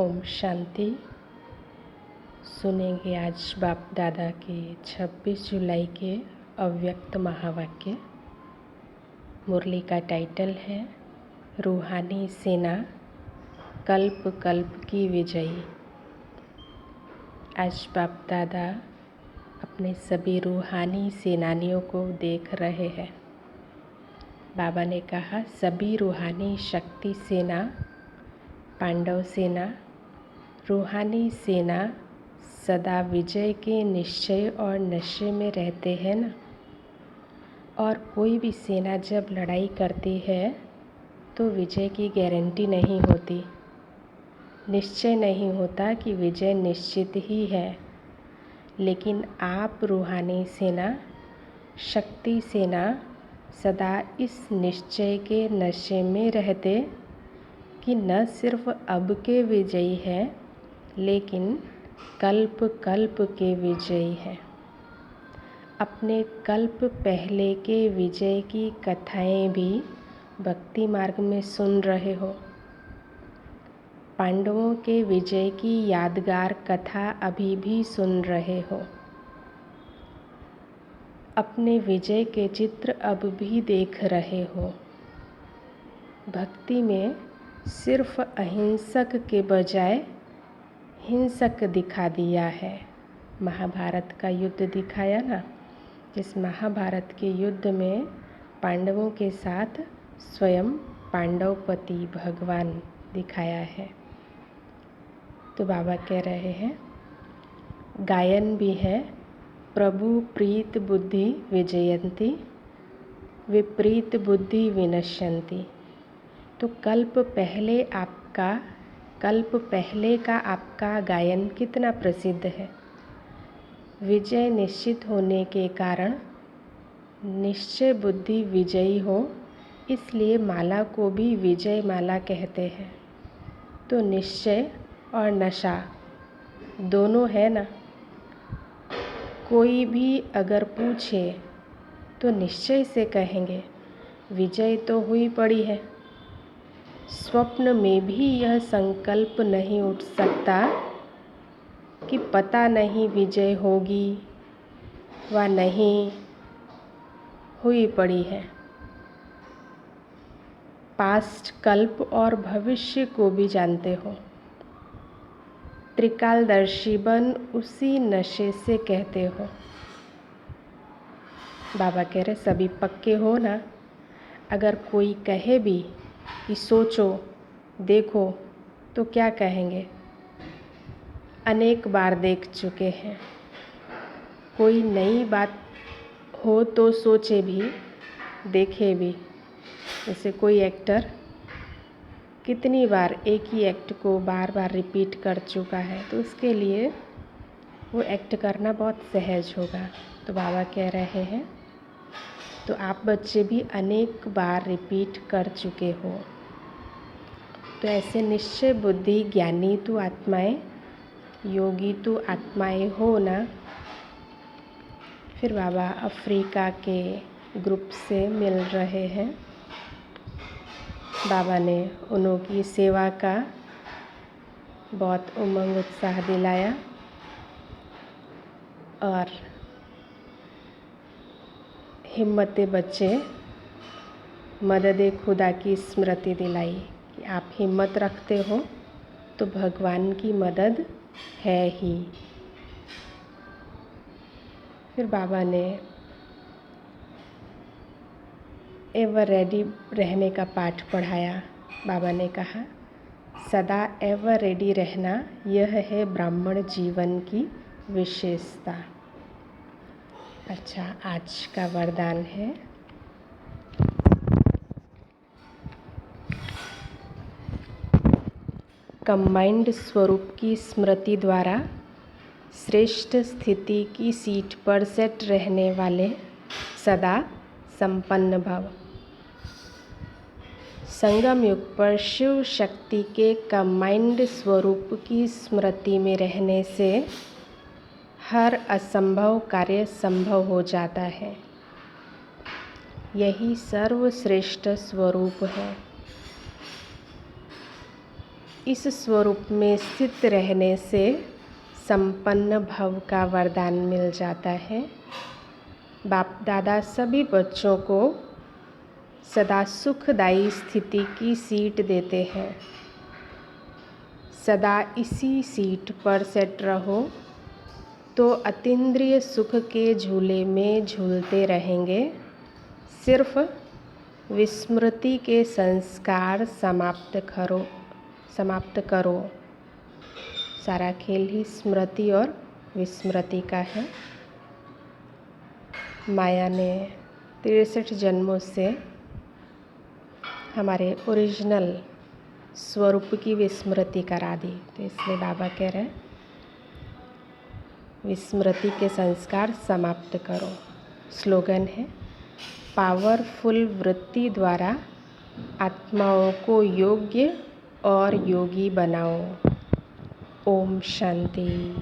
ओम शांति। सुनेंगे आज बाप दादा के 26 जुलाई के अव्यक्त महावाक्य। मुरली का टाइटल है रूहानी सेना कल्प कल्प की विजयी। आज बाप दादा अपने सभी रूहानी सेनानियों को देख रहे हैं। बाबा ने कहा सभी रूहानी शक्ति सेना, पांडव सेना, रूहानी सेना सदा विजय के निश्चय और नशे में रहते हैं ना। और कोई भी सेना जब लड़ाई करती है तो विजय की गारंटी नहीं होती, निश्चय नहीं होता कि विजय निश्चित ही है। लेकिन आप रूहानी सेना, शक्ति सेना सदा इस निश्चय के नशे में रहते कि न सिर्फ अब के विजयी हैं लेकिन कल्प कल्प के विजयी हैं। अपने कल्प पहले के विजय की कथाएं भी भक्ति मार्ग में सुन रहे हो। पांडवों के विजय की यादगार कथा अभी भी सुन रहे हो। अपने विजय के चित्र अब भी देख रहे हो। भक्ति में सिर्फ अहिंसक के बजाय हिंसक दिखा दिया है। महाभारत का युद्ध दिखाया ना। इस महाभारत के युद्ध में पांडवों के साथ स्वयं पांडवपति भगवान दिखाया है। तो बाबा कह रहे हैं, गायन भी है, प्रभु प्रीत बुद्धि विजयंती विपरीत बुद्धि विनश्यंती। तो कल्प पहले का आपका गायन कितना प्रसिद्ध है। विजय निश्चित होने के कारण निश्चय बुद्धि विजयी हो, इसलिए माला को भी विजय माला कहते हैं। तो निश्चय और नशा दोनों है ना। कोई भी अगर पूछे तो निश्चय से कहेंगे विजय तो हुई पड़ी है। स्वप्न में भी यह संकल्प नहीं उठ सकता कि पता नहीं विजय होगी व नहीं, हुई पड़ी है। पास्ट, कल्प और भविष्य को भी जानते हो। त्रिकालदर्शी बन उसी नशे से कहते हो। बाबा कह रहे सभी पक्के हो ना। अगर कोई कहे भी कि सोचो देखो तो क्या कहेंगे, अनेक बार देख चुके हैं। कोई नई बात हो तो सोचे भी, देखे भी। जैसे कोई एक्टर कितनी बार एक ही एक्ट को बार बार रिपीट कर चुका है तो उसके लिए वो एक्ट करना बहुत सहज होगा। तो बाबा कह रहे हैं तो आप बच्चे भी अनेक बार रिपीट कर चुके हो। तो ऐसे निश्चय बुद्धि ज्ञानी तो आत्माएं, योगी तो आत्माएं हो ना। फिर बाबा अफ्रीका के ग्रुप से मिल रहे हैं। बाबा ने उनकी सेवा का बहुत उमंग उत्साह दिलाया और हिम्मते बच्चे मदद खुदा की स्मृति दिलाई कि आप हिम्मत रखते हो तो भगवान की मदद है ही। फिर बाबा ने एवर रेडी रहने का पाठ पढ़ाया। बाबा ने कहा सदा एवर रेडी रहना, यह है ब्राह्मण जीवन की विशेषता। अच्छा, आज का वरदान है कंबाइंड स्वरूप की स्मृति द्वारा श्रेष्ठ स्थिति की सीट पर सेट रहने वाले सदा संपन्न भव। संगम युग पर शिव शक्ति के कंबाइंड स्वरूप की स्मृति में रहने से हर असंभव कार्य संभव हो जाता है। यही सर्वश्रेष्ठ स्वरूप है। इस स्वरूप में स्थित रहने से संपन्न भव का वरदान मिल जाता है। बाप दादा सभी बच्चों को सदा सुखदायी स्थिति की सीट देते हैं। सदा इसी सीट पर सेट रहो तो अतीन्द्रिय सुख के झूले में झूलते रहेंगे। सिर्फ विस्मृति के संस्कार समाप्त करो। सारा खेल ही स्मृति और विस्मृति का है। माया ने 63 जन्मों से हमारे ओरिजिनल स्वरूप की विस्मृति करा दी, तो इसलिए बाबा कह रहे हैं विस्मृति के संस्कार समाप्त करो। स्लोगन है, पावरफुल वृत्ति द्वारा आत्माओं को योग्य और योगी बनाओ। ओम शांति।